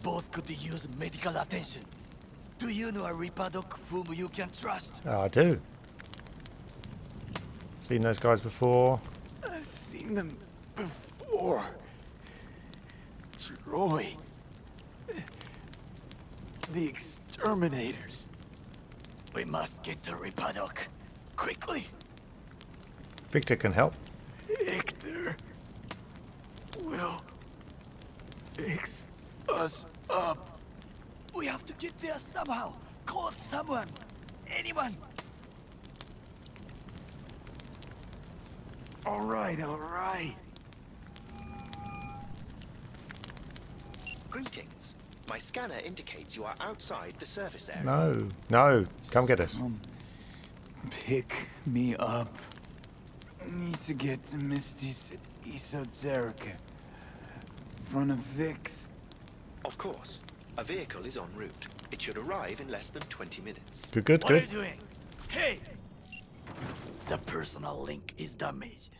both could use medical attention. Do you know a Reaper doc whom you can trust? Oh, I do. Seen those guys before. I've seen them before. Troy. The exterminators. We must get to Reaper doc. Quickly. Victor can help. Victor will fix us up. We have to get there somehow. Call someone. Anyone. All right, all right. Greetings. My scanner indicates you are outside the service area. No, no. Come get us. Pick me up. Need to get to Misty's Esoterica. Front of Vic's. Of course. A vehicle is en route. It should arrive in less than 20 minutes. Good, good, What are you good. doing? Hey! The personal link is damaged.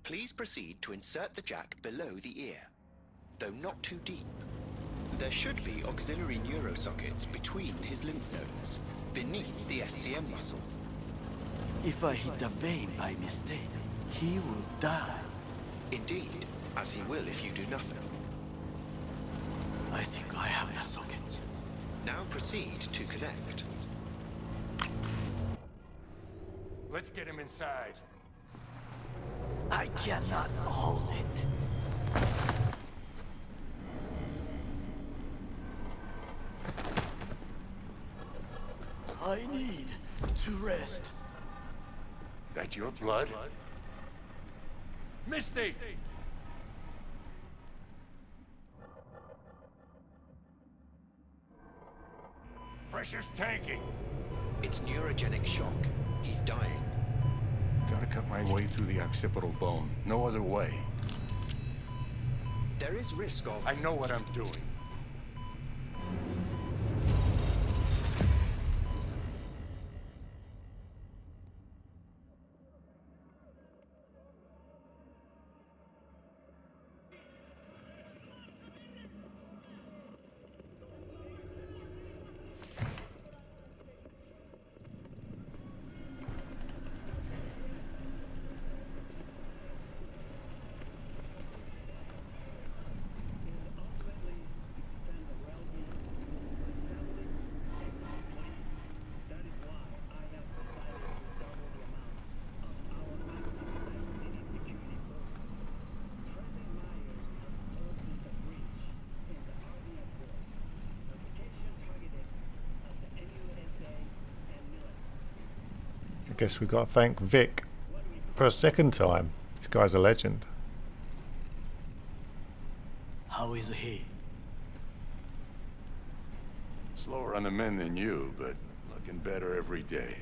Please proceed to insert the jack below the ear, though not too deep. There should be auxiliary neurosockets between his lymph nodes, beneath the SCM muscle. If I hit the vein by mistake, he will die. Indeed, as he will if you do nothing. I think I have the socket. Now proceed to connect. Let's get him inside. I cannot hold it. I need to rest. That your blood? Misty! Pressure's tanking. It's neurogenic shock. He's dying. Gotta cut my way through the occipital bone. No other way. There is risk of... I know what I'm doing. I guess we've got to thank Vic for a second time. This guy's a legend. How is he? Slower on the men than you, but looking better every day.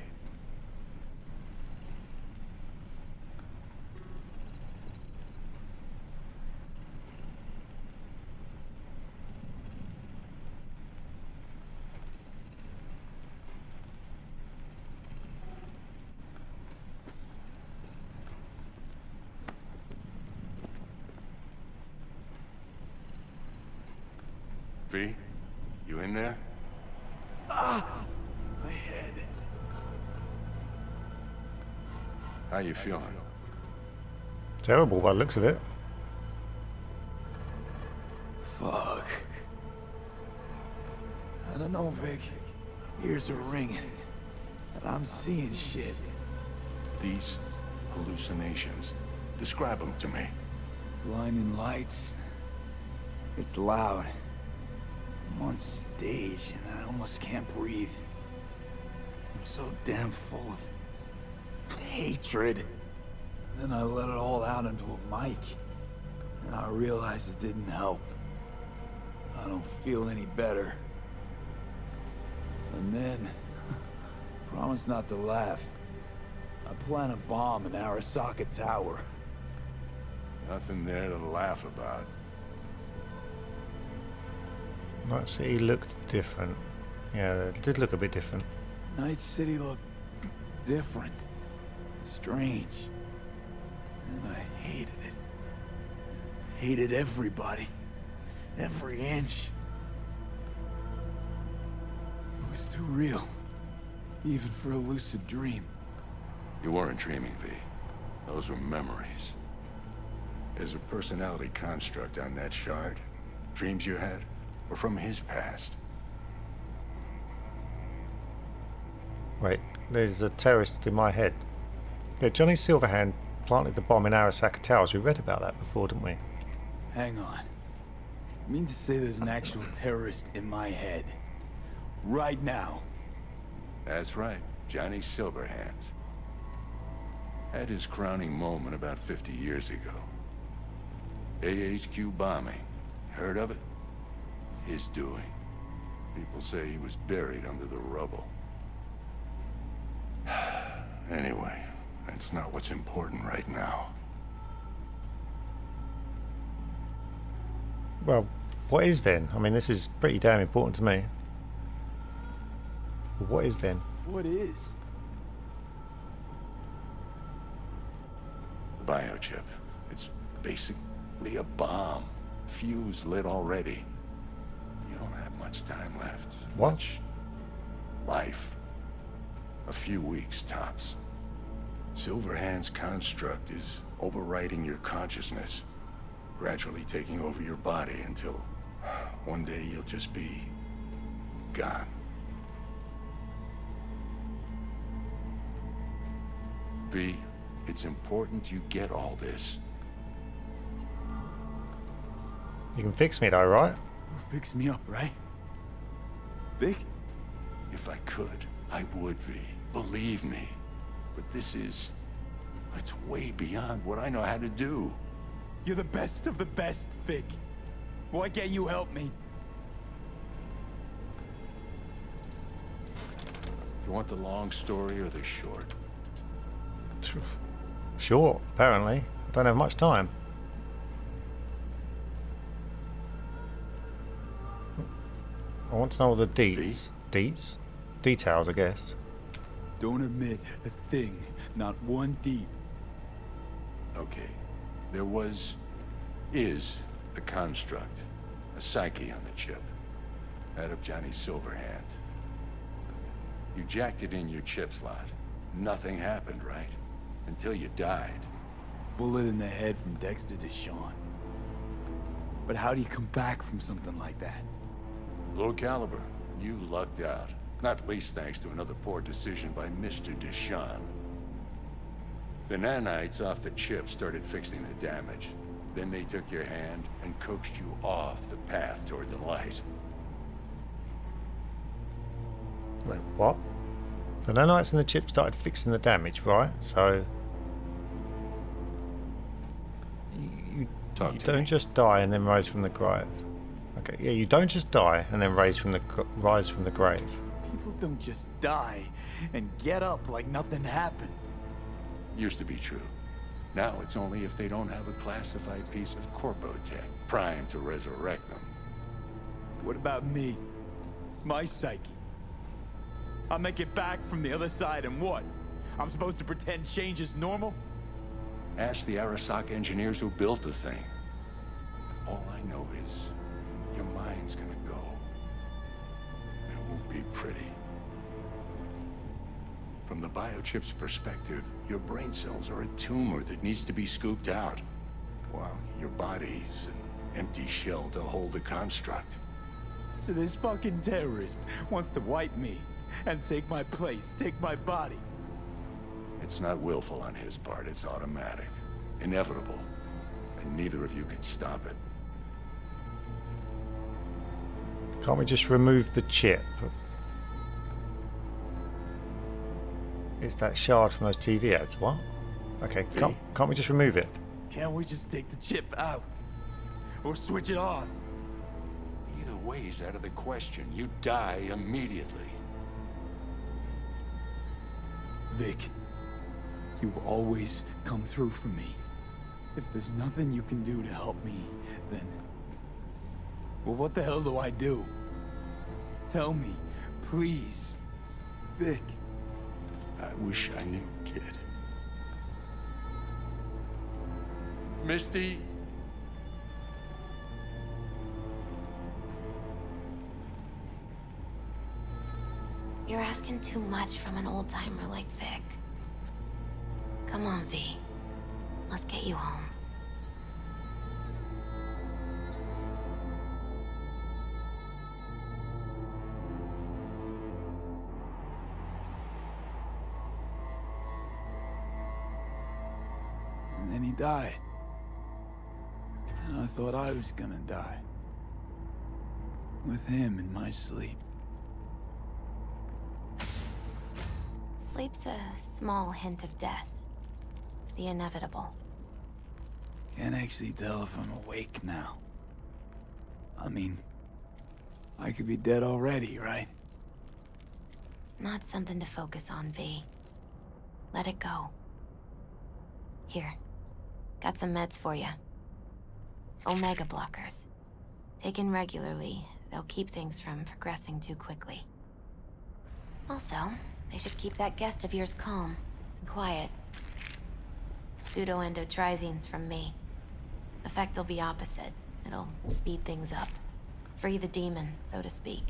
V, you in there? My head. How you feeling? Terrible by the looks of it. Fuck. I don't know, Vic. Ears are ringing. And I'm seeing shit. These hallucinations. Describe them to me. Blinding lights. It's loud. I'm on stage and I almost can't breathe. I'm so damn full of hatred. Then I let it all out into a mic. And I realized it didn't help. I don't feel any better. And then, promise not to laugh. I plant a bomb in Arasaka Tower. Nothing there to laugh about. Night City looked different. Yeah, it did look a bit different. Night City looked different. Strange. And I hated it. Hated everybody. Every inch. It was too real. Even for a lucid dream. You weren't dreaming, V. Those were memories. There's a personality construct on that shard. Dreams you had were from his past. Wait, there's a terrorist in my head. Yeah, Johnny Silverhand planted the bomb in Arasaka Towers. We read about that before, didn't we? Hang on. You mean to say there's an actual terrorist in my head? Right now? That's right, Johnny Silverhand. Had his crowning moment about 50 years ago. AHQ bombing. Heard of it? It's his doing. People say he was buried under the rubble. Anyway, that's not what's important right now. Well, what is then? I mean, this is pretty damn important to me. What is then? What is? Biochip. It's basically a bomb. Fuse lit already. You don't have much time left. What? Much life. A few weeks, tops. Silverhand's construct is overriding your consciousness, gradually taking over your body until one day you'll just be gone. V, it's important you get all this. You can fix me though, right? You'll fix me up, right? Vic? If I could, I would, V. Believe me. But it's way beyond what I know how to do. You're the best of the best, Vic. Why can't you help me? You want the long story or the short? Sure, apparently. I don't have much time. I want to know all the deets. Deets? Details, I guess. Don't admit a thing, not one deep. Okay. There is a construct, a psyche on the chip. That of Johnny Silverhand. You jacked it in your chip slot. Nothing happened, right? Until you died. Bullet in the head from Dexter to Sean. But how do you come back from something like that? Low caliber. You lucked out. Not least thanks to another poor decision by Mr. Deshawn. The nanites off the chip started fixing the damage. Then they took your hand and coaxed you off the path toward the light. Wait, what? The nanites in the chip started fixing the damage, right? So you don't just die and then rise from the grave. Okay, yeah, you don't just die and then rise from the grave. People don't just die and get up like nothing happened. Used to be true. Now it's only if they don't have a classified piece of corpotech primed to resurrect them. What about me? My psyche? I'll make it back from the other side and what? I'm supposed to pretend change is normal? Ask the Arasaka engineers who built the thing. All I know is your mind's gonna go. It won't be pretty. From the biochip's perspective, your brain cells are a tumor that needs to be scooped out, while your body's an empty shell to hold the construct. So this fucking terrorist wants to wipe me and take my place, take my body. It's not willful on his part, it's automatic. Inevitable. And neither of you can stop it. Can't we just remove the chip? It's that shard from those TV ads. What? Okay, can't we just remove it? Can't we just take the chip out? Or switch it off? Either way's out of the question. You die immediately. Vic, You've always come through for me. If there's nothing you can do to help me, then... well, what the hell do I do? Tell me, please. Vic. I wish I knew, kid. Misty? You're asking too much from an old-timer like Vic. Come on, V. Let's get you home. And then he died. And I thought I was gonna die. With him in my sleep. Sleep's a small hint of death. The inevitable. Can't actually tell if I'm awake now. I mean, I could be dead already, right? Not something to focus on, V. Let it go. Here. Got some meds for you. Omega blockers. Taken regularly, they'll keep things from progressing too quickly. Also, they should keep that guest of yours calm and quiet. Pseudo-endotrizines from me. Effect will be opposite. It'll speed things up. Free the demon, so to speak.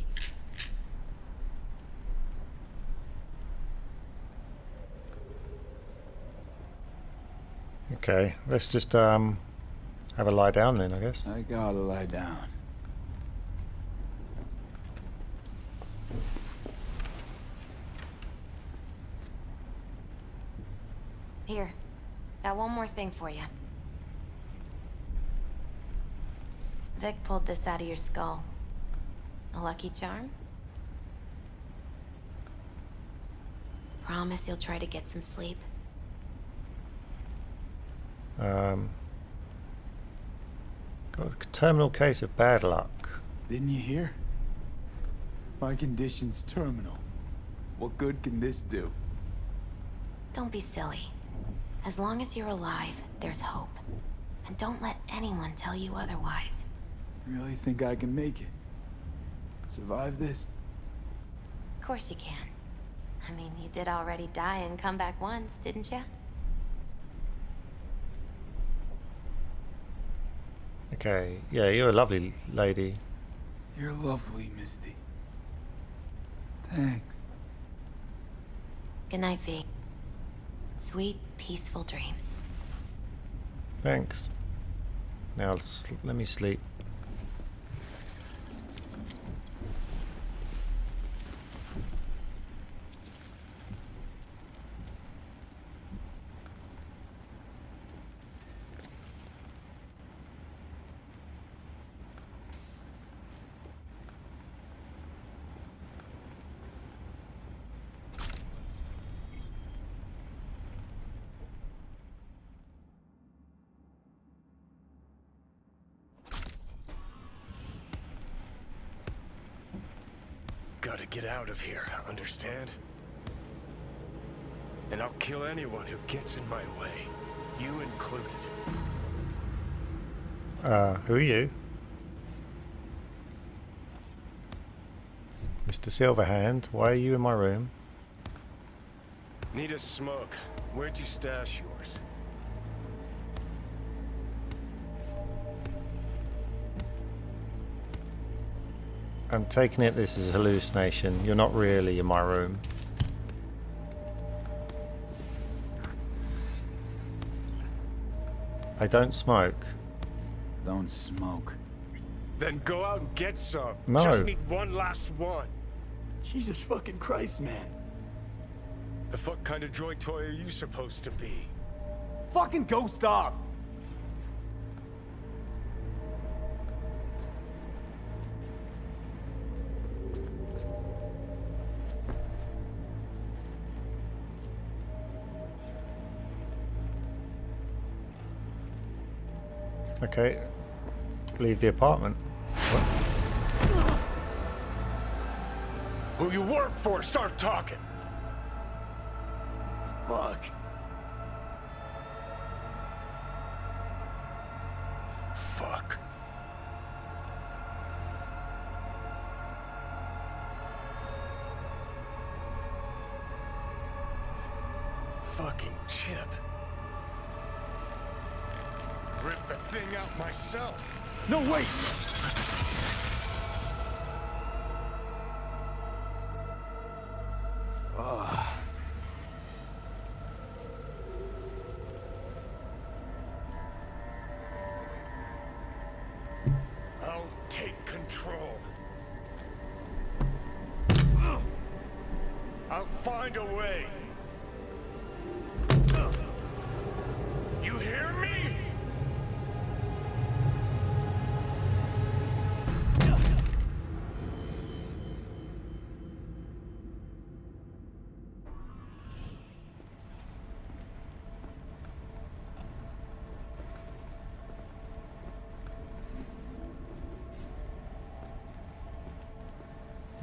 Okay, let's just have a lie down then, I guess. I gotta lie down. Here. Got one more thing for you. Vic pulled this out of your skull. A lucky charm? Promise you'll try to get some sleep. Got a terminal case of bad luck. Didn't you hear? My condition's terminal. What good can this do? Don't be silly. As long as you're alive, there's hope. And don't let anyone tell you otherwise. Really think I can make it? Survive this? Of course you can. I mean, you did already die and come back once, didn't you? Okay, yeah, you're a lovely lady. You're lovely, Misty. Thanks. Good night, V. Sweet, peaceful dreams. Thanks. Now let me sleep. Gotta get out of here, understand? And I'll kill anyone who gets in my way, you included. Who are you? Mr. Silverhand, why are you in my room? Need a smoke. Where'd you stash yours? I'm taking it this is a hallucination. You're not really in my room. I don't smoke. Don't smoke. Then go out and get some. No. Just need one last one. Jesus fucking Christ, man. The fuck kind of droid toy are you supposed to be? Fucking ghost off! Okay. Leave the apartment. What? Who you work for, start talking. Fuck. fuck. Fucking chip. Rip the thing out myself. No, wait! I'll take control. I'll find a way. You hear me?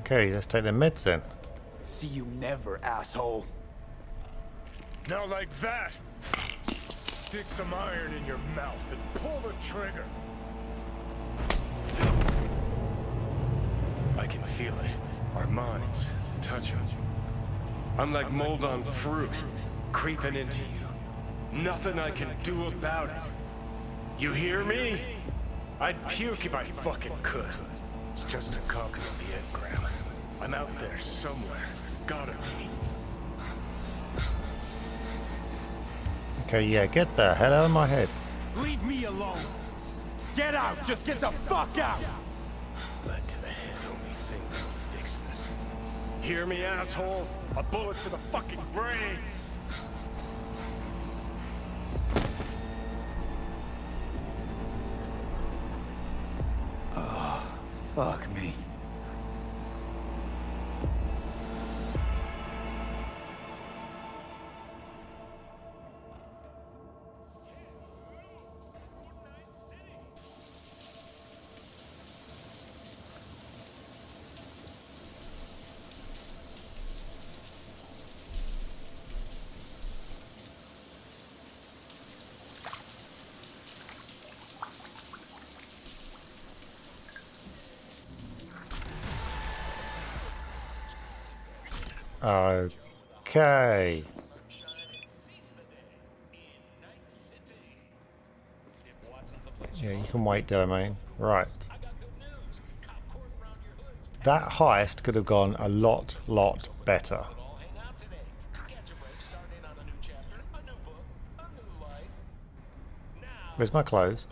Okay, let's take the meds then. See you never, asshole. Now like that. Stick some iron in your mouth and pull the trigger. I can feel it. Our minds touching. I'm like mold on fruit, creeping into you. Nothing I can do about it. You hear me? I'd puke if I fucking could. It's just a copy of the engram. I'm out there somewhere. Gotta be. Okay, yeah, get the hell out of my head. Leave me alone. Get out. Just get the fuck out. Lead to the head, only thing that'll fix this. Hear me, asshole? A bullet to the fucking brain. Fuck me. Okay. Yeah, you can wait, Domain. Right. That heist could have gone a lot better. Where's my clothes?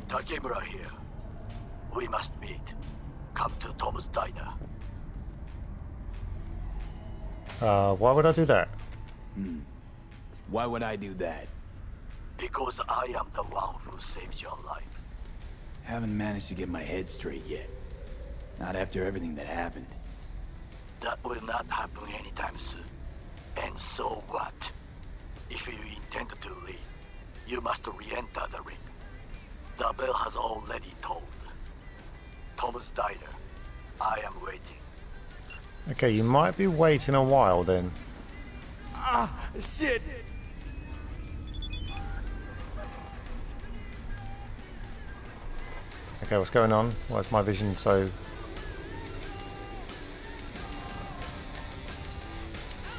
Takemura here. We must meet. Come to Tom's Diner. Why would I do that? Why would I do that? Because I am the one who saved your life. Haven't managed to get my head straight yet. Not after everything that happened. That will not happen anytime soon. And so what? If you intend to leave, you must re-enter the ring. The bell has already tolled. Tom's Diner. I am waiting. Okay, you might be waiting a while then. Ah, shit! Okay, what's going on? Why is my vision so...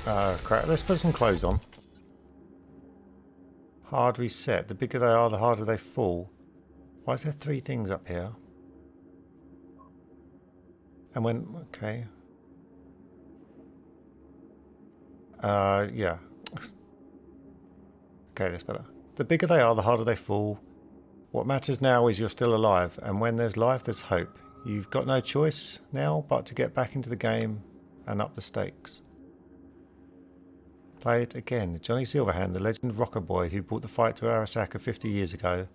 crap. Let's put some clothes on. Hard reset. The bigger they are, the harder they fall. Why is there 3 things up here? And when... Okay. Yeah. Okay, that's better. The bigger they are, the harder they fall. What matters now is you're still alive, and when there's life, there's hope. You've got no choice now but to get back into the game and up the stakes. Play it again. Johnny Silverhand, the legend rocker boy who brought the fight to Arasaka 50 years ago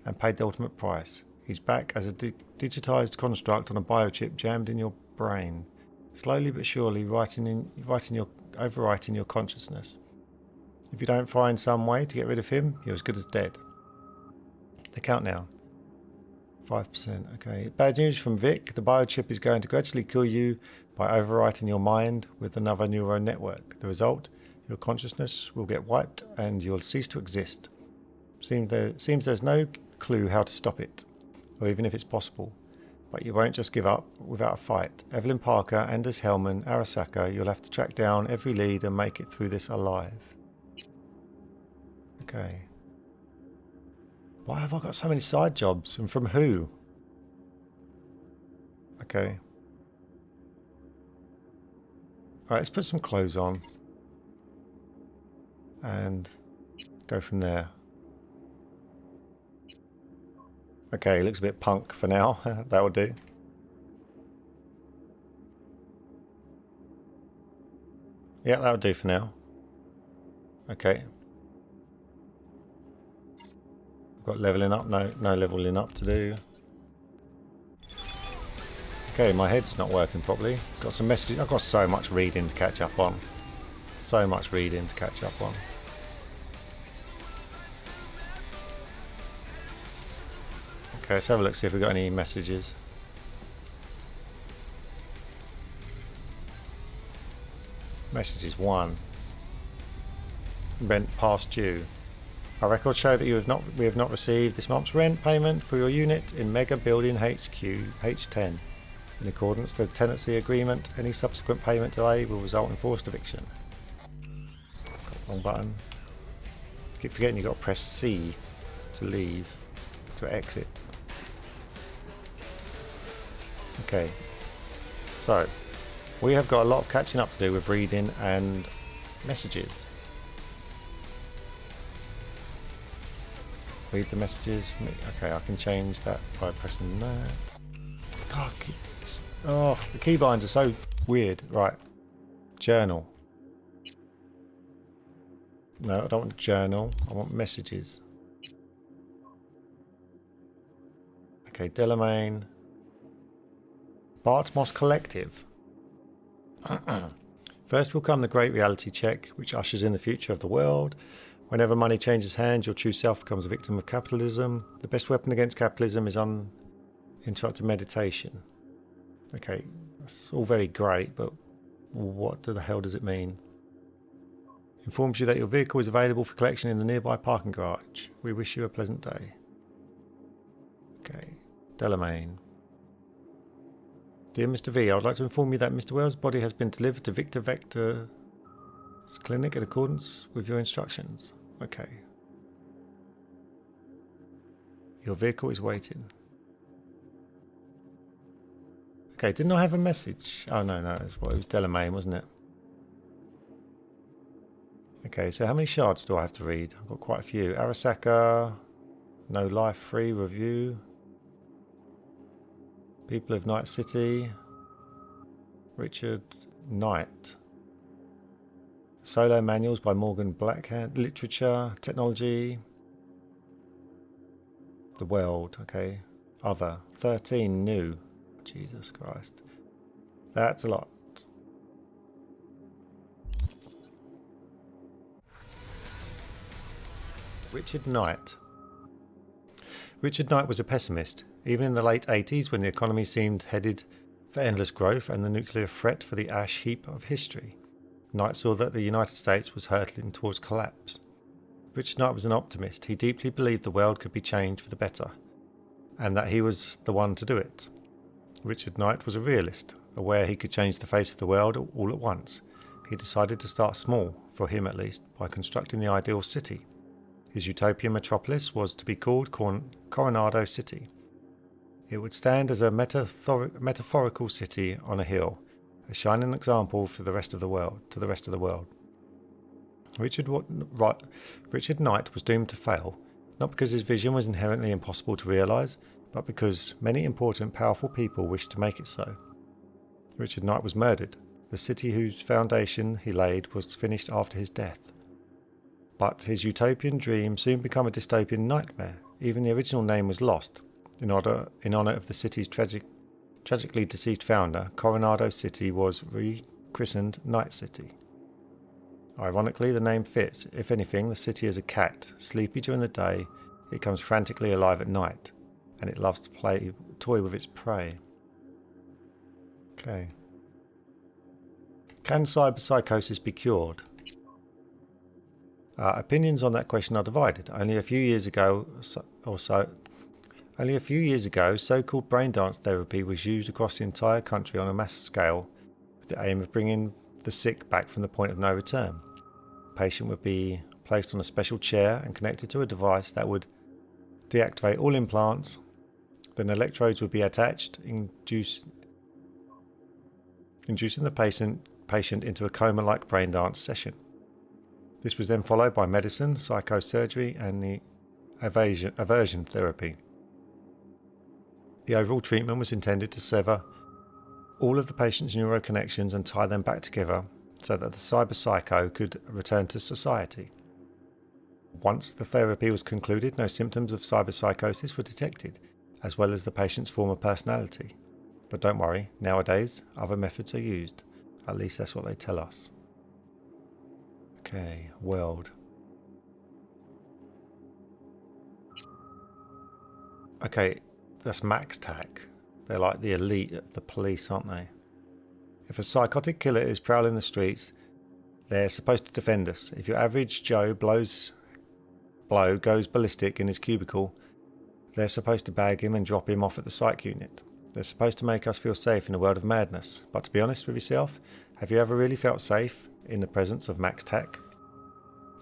and paid the ultimate price. He's back as a digitized construct on a biochip jammed in your brain, slowly but surely overwriting your consciousness. If you don't find some way to get rid of him, you're as good as dead. The countdown. 5%. Okay. Bad news from Vic. The biochip is going to gradually kill you by overwriting your mind with another neural network. The result, your consciousness will get wiped and you'll cease to exist. Seems there's no clue how to stop it, or even if it's possible. But you won't just give up without a fight. Evelyn Parker, Anders Hellman, Arasaka, you'll have to track down every lead and make it through this alive. Okay. Why have I got so many side jobs? And from who? Okay. Alright, let's put some clothes on. And go from there. Okay, looks a bit punk for now. That will do. Yeah, that'll do for now. Okay. Got leveling up? No leveling up to do. Okay, my head's not working properly. Got some messages. I've got so much reading to catch up on. So much reading to catch up on. Okay, let's have a look, see if we've got any messages. Messages 1. Rent past due. Our records show that we have not received this month's rent payment for your unit in Mega Building HQ H10. In accordance to the tenancy agreement, any subsequent payment delay will result in forced eviction. Got the wrong button. Keep forgetting you've got to press C to leave, to exit. Okay, so we have got a lot of catching up to do with reading and messages. Read the messages. Okay, I can change that by pressing that. God, the keybinds are so weird. Right, journal. No, I don't want journal. I want messages. Okay, Delamain. Bartmoss Collective. First will come the great reality check, which ushers in the future of the world. Whenever money changes hands, your true self becomes a victim of capitalism. The best weapon against capitalism is uninterrupted meditation. Okay, that's all very great, but what the hell does it mean? Informs you that your vehicle is available for collection in the nearby parking garage. We wish you a pleasant day. Okay, Delamain. Dear Mr. V, I would like to inform you that Mr. Wells' body has been delivered to Victor Vector's clinic in accordance with your instructions. Okay. Your vehicle is waiting. Okay, didn't I have a message? Oh, no, it was Delamain, wasn't it? Okay, so how many shards do I have to read? I've got quite a few. Arasaka, no life free review. People of Night City. Richard Knight. Solo manuals by Morgan Blackhand. Literature, technology. The world, okay. Other. 13 new. Jesus Christ. That's a lot. Richard Knight. Richard Knight was a pessimist. Even in the late 80s, when the economy seemed headed for endless growth and the nuclear threat for the ash heap of history, Knight saw that the United States was hurtling towards collapse. Richard Knight was an optimist. He deeply believed the world could be changed for the better, and that he was the one to do it. Richard Knight was a realist, aware he could change the face of the world all at once. He decided to start small, for him at least, by constructing the ideal city. His utopian metropolis was to be called Coronado City. It would stand as a metaphorical city on a hill, a shining example for the rest of the world. Richard Knight was doomed to fail, not because his vision was inherently impossible to realise, but because many important, powerful people wished to make it so. Richard Knight was murdered. The city whose foundation he laid was finished after his death. But his utopian dream soon became a dystopian nightmare. Even the original name was lost. In honour of the city's tragically deceased founder, Coronado City was rechristened Night City. Ironically, the name fits. If anything, the city is a cat. Sleepy during the day, it comes frantically alive at night. and it loves to toy with its prey. Okay. Can cyberpsychosis be cured? Opinions on that question are divided. Only a few years ago, so-called brain dance therapy was used across the entire country on a mass scale with the aim of bringing the sick back from the point of no return. The patient would be placed on a special chair and connected to a device that would deactivate all implants. Then electrodes would be attached, inducing the patient into a coma-like brain dance session. This was then followed by medicine, psychosurgery, and the aversion therapy. The overall treatment was intended to sever all of the patient's neural connections and tie them back together so that the cyberpsycho could return to society. Once the therapy was concluded, no symptoms of cyberpsychosis were detected, as well as the patient's former personality. But don't worry, nowadays other methods are used. At least that's what they tell us. Okay, world. Okay, that's MaxTac. They're like the elite of the police, aren't they? If a psychotic killer is prowling the streets, they're supposed to defend us. If your average Joe goes ballistic in his cubicle, they're supposed to bag him and drop him off at the psych unit. They're supposed to make us feel safe in a world of madness. But to be honest with yourself, have you ever really felt safe in the presence of MaxTac?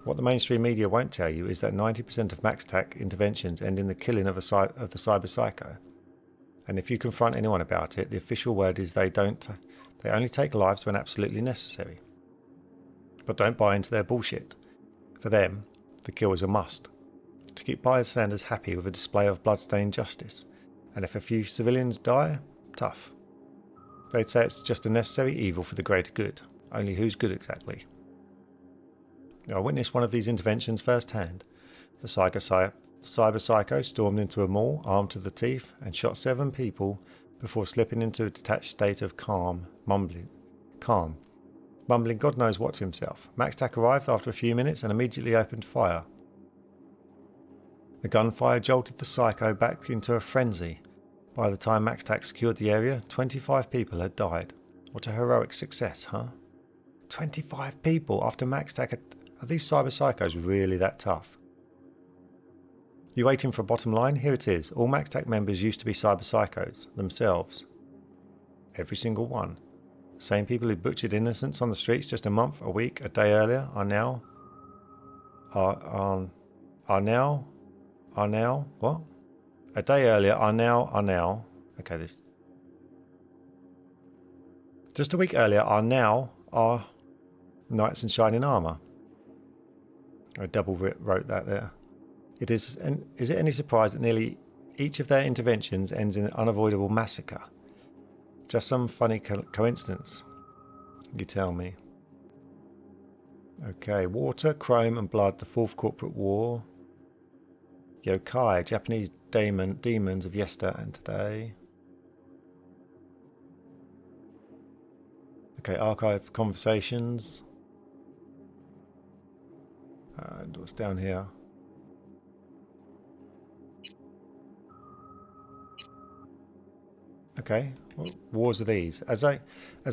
What the mainstream media won't tell you is that 90% of MaxTac interventions end in the killing of the cyber psycho. And if you confront anyone about it, the official word is they only take lives when absolutely necessary. But don't buy into their bullshit. For them, the kill is a must. To keep bystanders happy with a display of bloodstained justice. And if a few civilians die, tough. They'd say it's just a necessary evil for the greater good. Only who's good exactly? I witnessed one of these interventions firsthand. The cyber psycho stormed into a mall, armed to the teeth, and shot 7 people before slipping into a detached state of mumbling God knows what to himself. MaxTac arrived after a few minutes and immediately opened fire. The gunfire jolted the psycho back into a frenzy. By the time MaxTac secured the area, 25 people had died. What a heroic success, huh? 25 people after MaxTac. Are these cyber psychos really that tough? You waiting for a bottom line? Here it is. All MaxTac members used to be cyber psychos themselves. Every single one. The same people who butchered innocents on the streets just a month, a week, a day earlier are now what? A day earlier are now. Okay, this. Just a week earlier are knights in shining armour. I double wrote that there. Is it any surprise that nearly each of their interventions ends in an unavoidable massacre? Just some funny coincidence? You tell me. Okay, water, chrome and blood, the fourth corporate war. Yokai, Japanese demons of yester and today. Okay, archived conversations. And what's down here? Okay, what wars are these? As a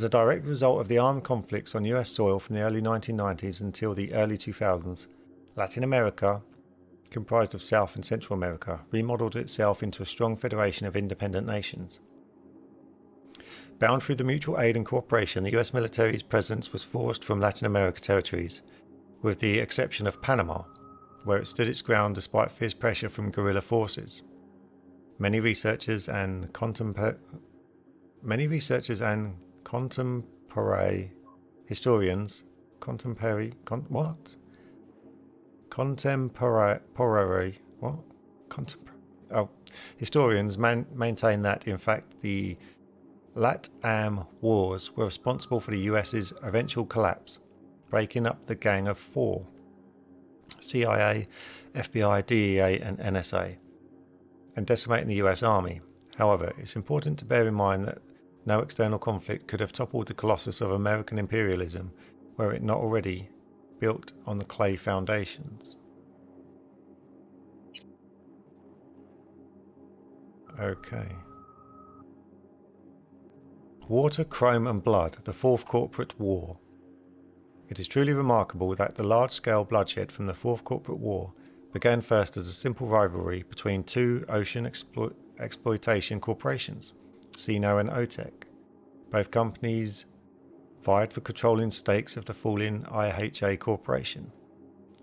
direct result of the armed conflicts on US soil from the early 1990s until the early 2000s, Latin America, comprised of South and Central America, remodeled itself into a strong federation of independent nations. Bound through the mutual aid and cooperation, the US military's presence was forced from Latin America territories, with the exception of Panama, where it stood its ground despite fierce pressure from guerrilla forces. Many researchers and contemporary historians, historians maintain that, in fact, the LATAM wars were responsible for the US's eventual collapse, breaking up the Gang of Four: CIA, FBI, DEA, and NSA, and decimating the US Army. However, it's important to bear in mind that no external conflict could have toppled the colossus of American imperialism were it not already built on the clay foundations. Okay. Water, Chrome and Blood, the Fourth Corporate War. It is truly remarkable that the large-scale bloodshed from the Fourth Corporate War began first as a simple rivalry between two ocean exploitation corporations, Sino and OTEC. Both companies vied for controlling stakes of the falling IHA corporation.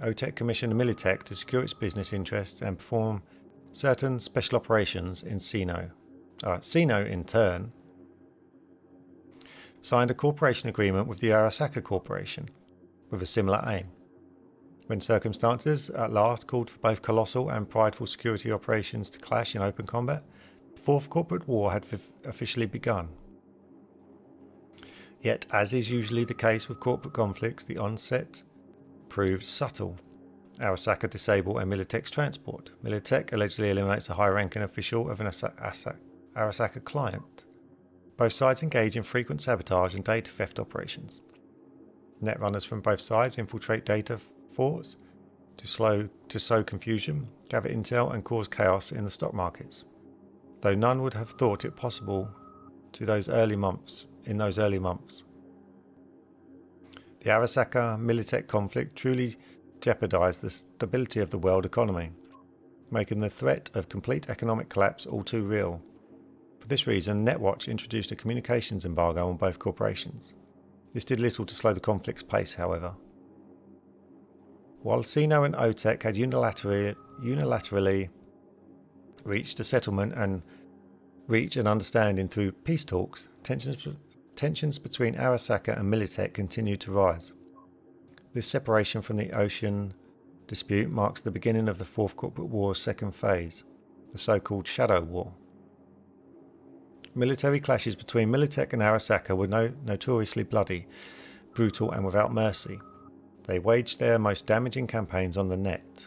OTEC commissioned Militech to secure its business interests and perform certain special operations in Sino. Sino, in turn, signed a cooperation agreement with the Arasaka Corporation with a similar aim. When circumstances at last called for both colossal and prideful security operations to clash in open combat, the Fourth Corporate War had officially begun. Yet, as is usually the case with corporate conflicts, the onset proved subtle. Arasaka disable a Militech's transport. Militech allegedly eliminates a high-ranking official of an Arasaka client. Both sides engage in frequent sabotage and data theft operations. Netrunners from both sides infiltrate data forts to sow confusion, gather intel and cause chaos in the stock markets, though none would have thought it possible in those early months. The Arasaka Militech conflict truly jeopardized the stability of the world economy, making the threat of complete economic collapse all too real. For this reason, Netwatch introduced a communications embargo on both corporations. This did little to slow the conflict's pace, however. While Sino and OTEC had unilaterally reached a settlement and reach an understanding through peace talks, tensions between Arasaka and Militech continued to rise. This separation from the ocean dispute marks the beginning of the Fourth Corporate War's second phase, the so-called Shadow War. Military clashes between Militech and Arasaka were notoriously bloody, brutal and without mercy. They waged their most damaging campaigns on the net.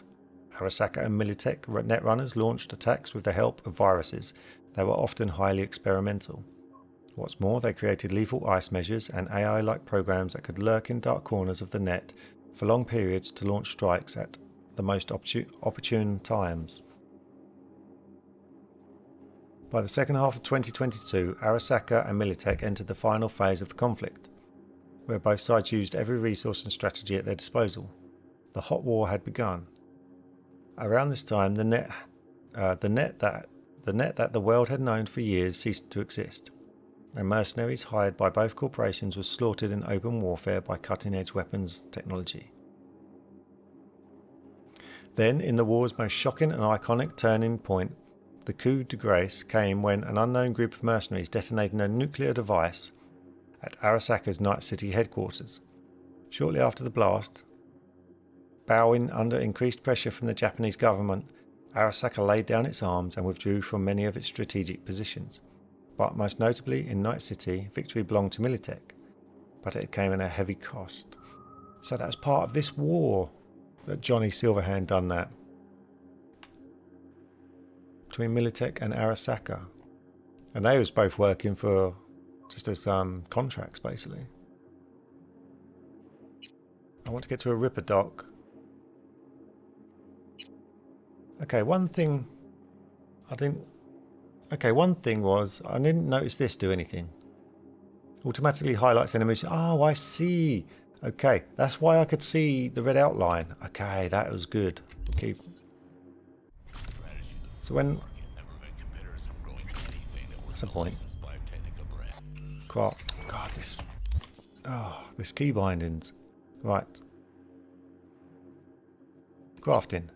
Arasaka and Militech netrunners launched attacks with the help of viruses that were often highly experimental. What's more, they created lethal ice measures and AI-like programs that could lurk in dark corners of the net for long periods to launch strikes at the most opportune times. By the second half of 2022, Arasaka and Militech entered the final phase of the conflict, where both sides used every resource and strategy at their disposal. The hot war had begun. Around this time, the net that the world had known for years ceased to exist, and mercenaries hired by both corporations were slaughtered in open warfare by cutting-edge weapons technology. Then, in the war's most shocking and iconic turning point, the coup de grace came when an unknown group of mercenaries detonated a nuclear device at Arasaka's Night City headquarters. Shortly after the blast, bowing under increased pressure from the Japanese government, Arasaka laid down its arms and withdrew from many of its strategic positions. But most notably in Night City, victory belonged to Militech, but it came at a heavy cost. So that's part of this war that Johnny Silverhand done that. Between Militech and Arasaka. And they was both working for just as contracts, basically. I want to get to a Ripper dock. Okay, one thing was I didn't notice this do anything. Automatically highlights enemies. Oh, I see. Okay, that's why I could see the red outline. Okay, that was good. Okay. So when... What's the point? God, this... Oh, this key bindings. Right. Crafting.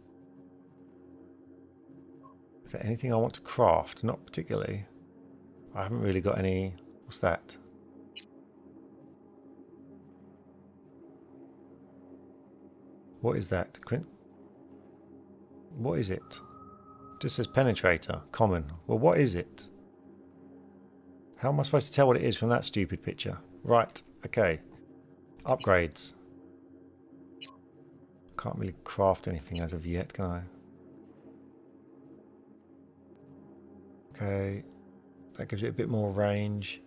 Is there anything I want to craft? Not particularly. I haven't really got any... What's that? What is that? What is it? Just says penetrator. Common. Well, what is it? How am I supposed to tell what it is from that stupid picture? Right. Okay. Upgrades. Can't really craft anything as of yet, can I? Okay. That gives it a bit more range.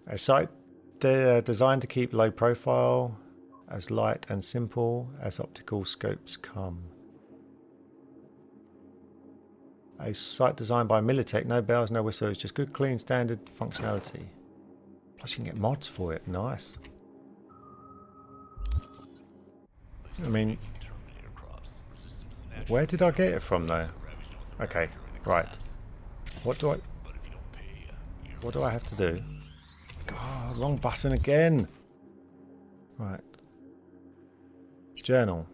A site designed to keep low profile, as light and simple as optical scopes come. A site designed by Militech, no bells, no whistles, just good, clean, standard functionality. Plus you can get mods for it, nice. I mean, where did I get it from though? Okay, right. What do I have to do? God, wrong button again. Right. Journal.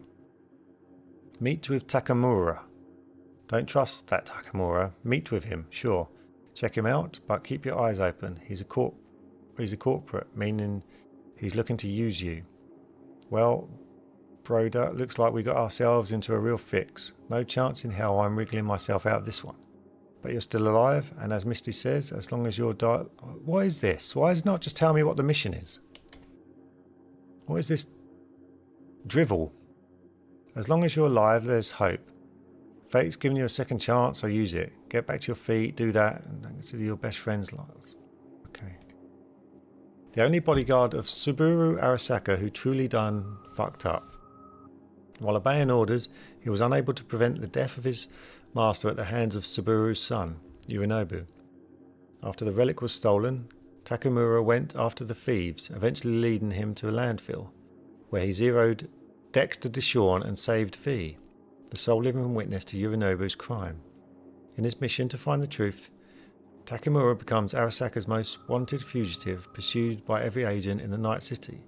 Meet with Takamura. Don't trust that Takamura. Meet with him, sure. Check him out, but keep your eyes open. He's a corporate, meaning he's looking to use you. Well, Broder, looks like we got ourselves into a real fix. No chance in hell I'm wriggling myself out of this one. But you're still alive, and as Misty says, as long as you're What is this? Why is it not just tell me what the mission is? What is this drivel? As long as you're alive, there's hope. Fate's giving you a second chance, so use it. Get back to your feet, do that, and consider your best friends lives. Okay. The only bodyguard of Subaru Arasaka who truly done fucked up. While obeying orders, he was unable to prevent the death of his master at the hands of Subaru's son, Yorinobu. After the relic was stolen, Takamura went after the thieves, eventually leading him to a landfill, where he zeroed Dexter DeShawn and saved V, the sole living witness to Yorinobu's crime. In his mission to find the truth, Takamura becomes Arasaka's most wanted fugitive, pursued by every agent in the Night City.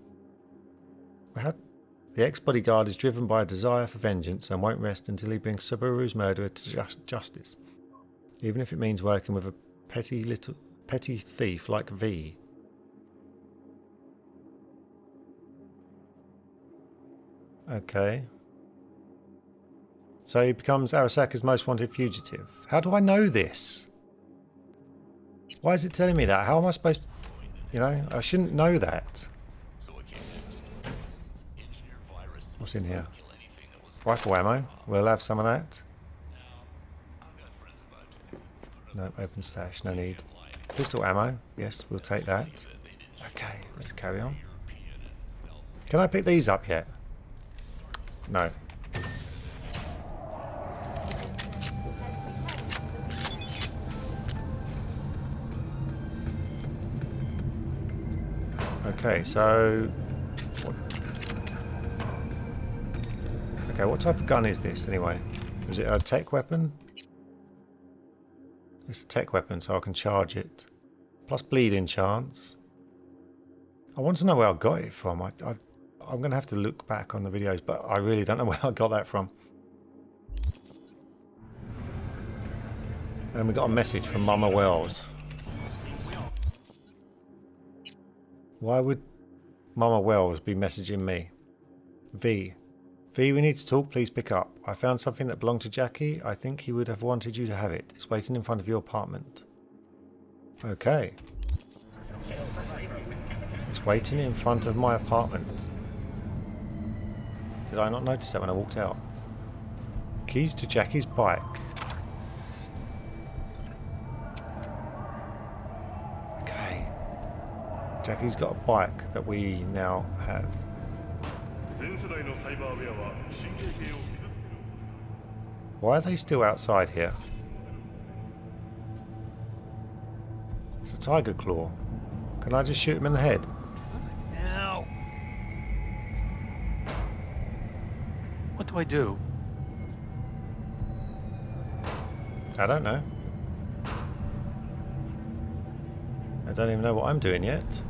The ex-bodyguard is driven by a desire for vengeance and won't rest until he brings Subaru's murderer to justice, even if it means working with a petty thief like V. Okay. So he becomes Arasaka's most wanted fugitive. How do I know this? Why is it telling me that? How am I supposed to... You know, I shouldn't know that. What's in here? Rifle ammo. We'll have some of that. No, open stash. No need. Pistol ammo. Yes, we'll take that. Okay, let's carry on. Can I pick these up yet? No. Okay, so... Okay, what type of gun is this anyway? Is it a tech weapon? It's a tech weapon, so I can charge it. Plus bleeding chance. I want to know where I got it from. I'm going to have to look back on the videos, but I really don't know where I got that from. And we got a message from Mama Wells. Why would Mama Wells be messaging me? V, we need to talk, please pick up. I found something that belonged to Jackie. I think he would have wanted you to have it. It's waiting in front of your apartment. Okay. It's waiting in front of my apartment. Did I not notice that when I walked out? Keys to Jackie's bike. Okay. Jackie's got a bike that we now have. Why are they still outside here? It's a tiger claw. Can I just shoot him in the head? Now. What do I do? I don't know. I don't even know what I'm doing yet.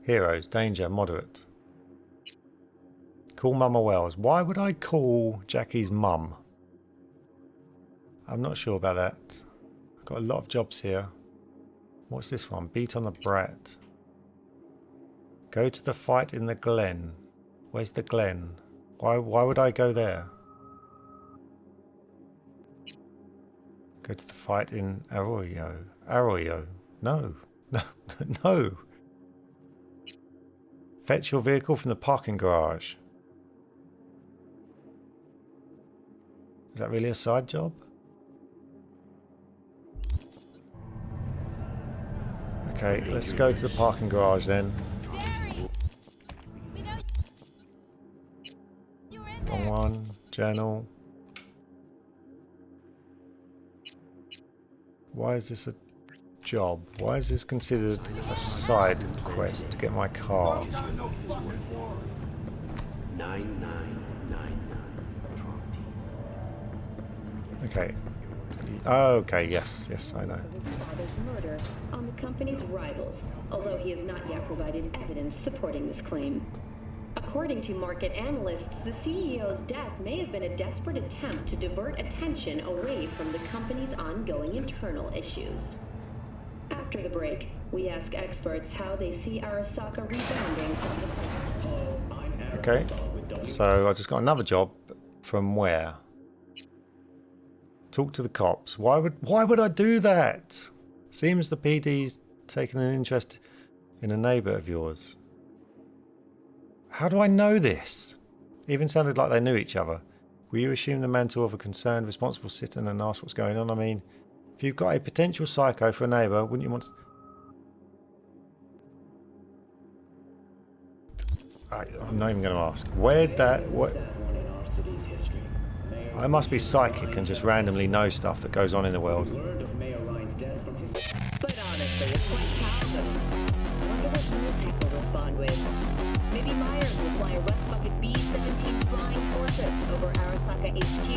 Heroes, danger, moderate. Call Mama Wells. Why would I call Jackie's mum? I'm not sure about that. I've got a lot of jobs here. What's this one? Beat on the brat. Go to the fight in the Glen. Where's the Glen? Why would I go there? Go to the fight in Arroyo. Arroyo. No. No. No. Fetch your vehicle from the parking garage. Is that really a side job? Okay, let's go to the parking garage then. Wrong one. Journal. Why is this a job? Why is this considered a side quest to get my car? 9999. Okay. Oh, okay, yes, I know. Father's murder on the company's rivals, although he has not yet provided evidence supporting this claim. According to market analysts, the CEO's death may have been a desperate attempt to divert attention away from the company's ongoing internal issues. After the break, we ask experts how they see Arasaka rebounding. Okay, so I just got another job. From where? Talk to the cops. Why would I do that? Seems the PD's taken an interest in a neighbour of yours. How do I know this? Even sounded like they knew each other. Will you assume the mantle of a concerned, responsible citizen and ask what's going on? I mean, if you've got a potential psycho for a neighbour, wouldn't you want to... I'm not even going to ask. Where'd that... What? I must be psychic and just randomly know stuff that goes on in the world. But honestly, it's quite powerful. I wonder what Tech will respond with. Maybe Myers will fly a Rust Bucket B-17 Flying Fortress over Arasaka HQ.